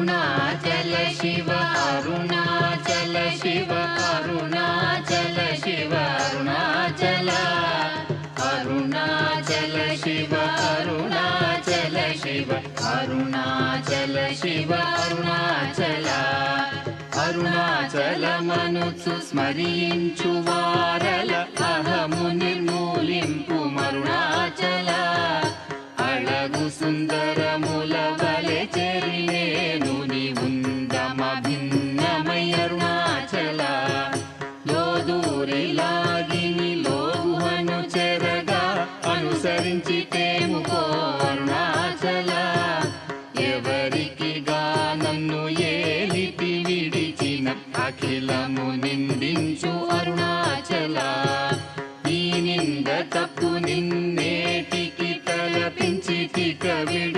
అరుణాచల శివ అరుణాచల శివ అరుణాచల శివ అరుణాచల అరుణాచల శివ అరుణాచల శివ అరుణాచల శివ అరుణాచల అరుణాచలమనుచు స్మరించు వారల అహము నిర్మూలింపు మరుణాచల అళగు సుందరముల వలె చెరినేను నివుందమ భిన్నమై అరుణాచల లోదూరిలాగిని లోగుహను చెరగా అనుసరించి తేముకో అరుణాచల ఎవరికి నన్ను ఏలిటి విడిచిన అఖిలము నిందించు అరుణాచల ఈ నింద తప్పు నిన్నేటికి తలపించి తిక విడి